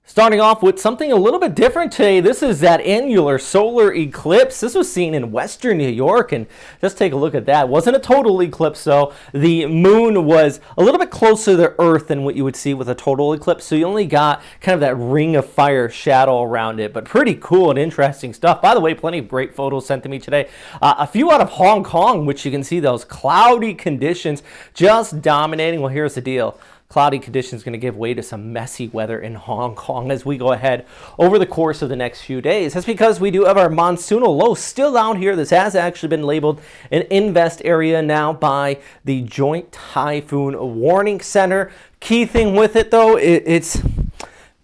Starting off with something a little bit different today. This is that annular solar eclipse. This was seen in western New York, and just take a look at that. Wasn't a total eclipse, though. The moon was a little bit closer to Earth than what you would see with a total eclipse, so you only got kind of that ring of fire shadow around it, but pretty cool and interesting stuff. By the way, plenty of great photos sent to me today. A few out of Hong Kong, which you can see those cloudy conditions just dominating. Well, here's the deal. Cloudy conditions going to give way to some messy weather in Hong Kong as we go ahead over the course of the next few days. That's because we do have our monsoonal low still down here. This has actually been labeled an invest area now by the Joint Typhoon Warning Center. Key thing with it, though,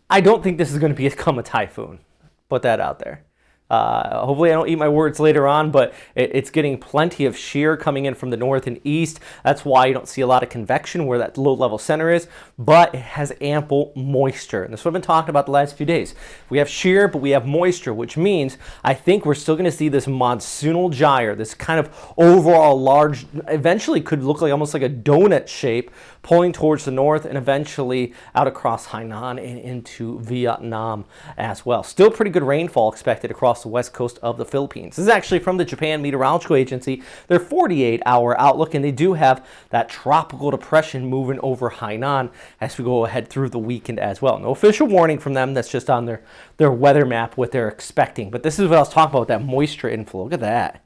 I don't think this is going to become a typhoon. Put that out there. Hopefully I don't eat my words later on, but it's getting plenty of shear coming in from the north and east. That's why you don't see a lot of convection where that low-level center is, but it has ample moisture. And that's what I've been talking about the last few days. We have shear, but we have moisture, which means I think we're still going to see this monsoonal gyre, this kind of overall large, eventually could look like almost like a donut shape, pulling towards the north and eventually out across Hainan and into Vietnam as well. Still pretty good rainfall expected across the west coast of the Philippines. This is actually from the Japan Meteorological Agency, their 48-hour outlook, and they do have that tropical depression moving over Hainan as we go ahead through the weekend as well. No official warning from them. That's just on their weather map, what they're expecting. But this is what I was talking about, that moisture inflow. Look at that.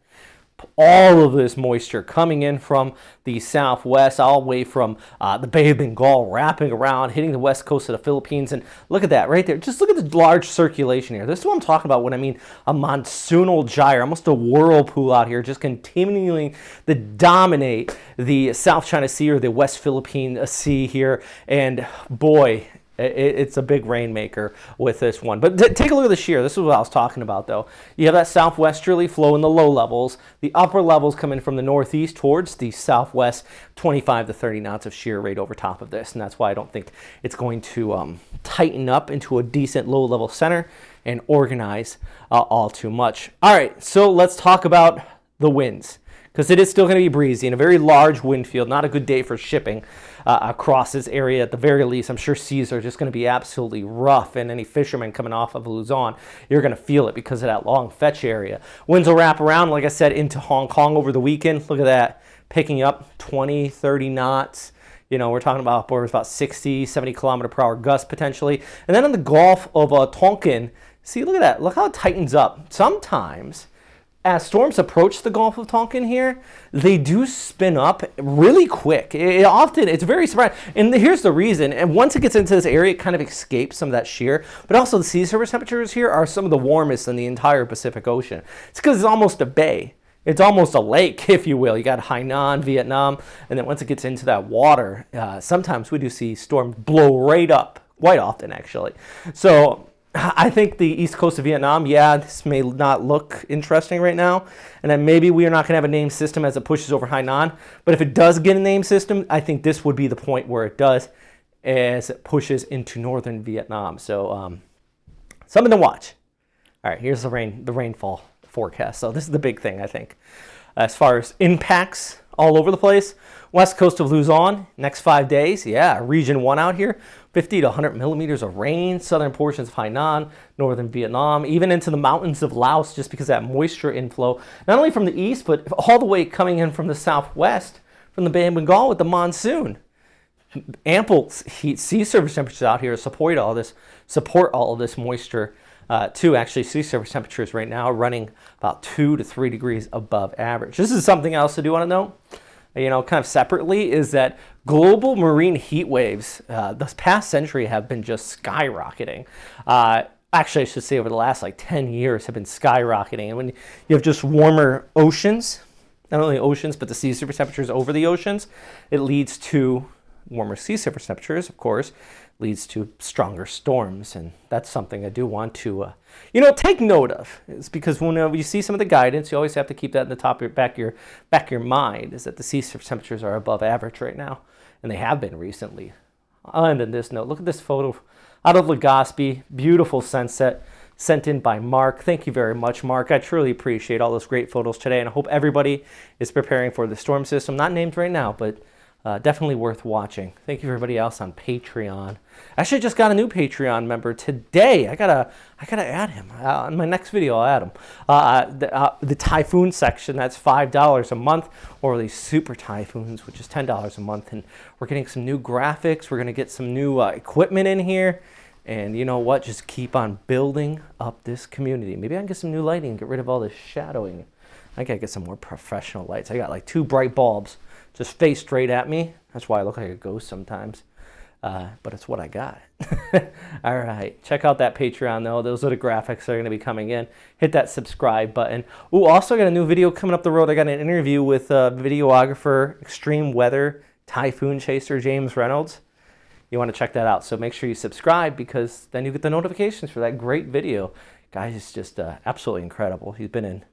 All of this moisture coming in from the southwest, all the way from the Bay of Bengal, wrapping around, hitting the west coast of the Philippines. And look at that right there. Just look at the large circulation here. This is what I'm talking about when I mean a monsoonal gyre, almost a whirlpool out here, just continuing to dominate the South China Sea or the West Philippine Sea here. And boy, it's a big rainmaker with this one. But take a look at the shear. This is what I was talking about, though. You have that southwesterly flow in the low levels. The upper levels come in from the northeast towards the southwest, 25 to 30 knots of shear right over top of this. And that's why I don't think it's going to tighten up into a decent low-level center and organize all too much. All right, so let's talk about the winds, because it is still going to be breezy and a very large wind field. Not a good day for shipping across this area at the very least. I'm sure seas are just going to be absolutely rough, and any fishermen coming off of Luzon, you're going to feel it because of that long fetch area. Winds will wrap around, like I said, into Hong Kong over the weekend. Look at that, picking up 20, 30 knots. You know, we're talking about upwards about 60, 70 kilometer per hour gusts potentially. And then in the Gulf of Tonkin, see, look at that. Look how it tightens up. Sometimes, as storms approach the Gulf of Tonkin here, they do spin up really quick. It's very surprising. And here's the reason. And once it gets into this area, it kind of escapes some of that shear. But also the sea surface temperatures here are some of the warmest in the entire Pacific Ocean. It's because it's almost a bay. It's almost a lake, if you will. You got Hainan, Vietnam, and then once it gets into that water, sometimes we do see storms blow right up, quite often actually. So I think the east coast of Vietnam, yeah, this may not look interesting right now, and then maybe we are not going to have a name system as it pushes over Hainan, but if it does get a name system, I think this would be the point where it does as it pushes into northern Vietnam. So something to watch. All right, here's the rainfall forecast. So this is the big thing, I think, as far as impacts all over the place. West coast of Luzon, next 5 days, yeah, region 1 out here, 50 to 100 millimeters of rain, southern portions of Hainan, northern Vietnam, even into the mountains of Laos, just because of that moisture inflow, not only from the east, but all the way coming in from the southwest, from the Bay of Bengal with the monsoon. Ample heat, sea surface temperatures out here support all of this moisture. Actually, sea surface temperatures right now are running about 2 to 3 degrees above average. This is something else I do want to know, kind of separately, is that global marine heat waves this past century have been just skyrocketing. Actually, I should say over the last 10 years have been skyrocketing. And when you have just warmer oceans, not only oceans, but the sea surface temperatures over the oceans, it leads to warmer sea surface temperatures, of course, leads to stronger storms, and that's something I do want to, take note of. It's because whenever you see some of the guidance, you always have to keep that in the top of your back of your mind, is that the sea surface temperatures are above average right now, and they have been recently. I'll end on this note. Look at this photo out of Legazpi, beautiful sunset, sent in by Mark. Thank you very much, Mark. I truly appreciate all those great photos today, and I hope everybody is preparing for the storm system. Not named right now, but Definitely worth watching. Thank you everybody else on Patreon. Actually, just got a new Patreon member today. I gotta add him. In my next video, I'll add him. The typhoon section, that's $5 a month, or these super typhoons, which is $10 a month. And we're getting some new graphics. We're gonna get some new equipment in here. And you know what? Just keep on building up this community. Maybe I can get some new lighting and get rid of all this shadowing. I gotta get some more professional lights. I got like 2 bright bulbs just face straight at me. That's why I look like a ghost sometimes. But it's what I got. All right. Check out that Patreon, though. Those are the graphics that are going to be coming in. Hit that subscribe button. Ooh, also got a new video coming up the road. I got an interview with videographer, extreme weather, typhoon chaser, James Reynolds. You want to check that out. So make sure you subscribe, because then you get the notifications for that great video. Guy is just absolutely incredible. He's been in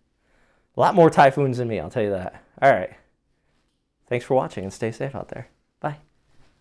a lot more typhoons than me, I'll tell you that. All right. Thanks for watching, and stay safe out there.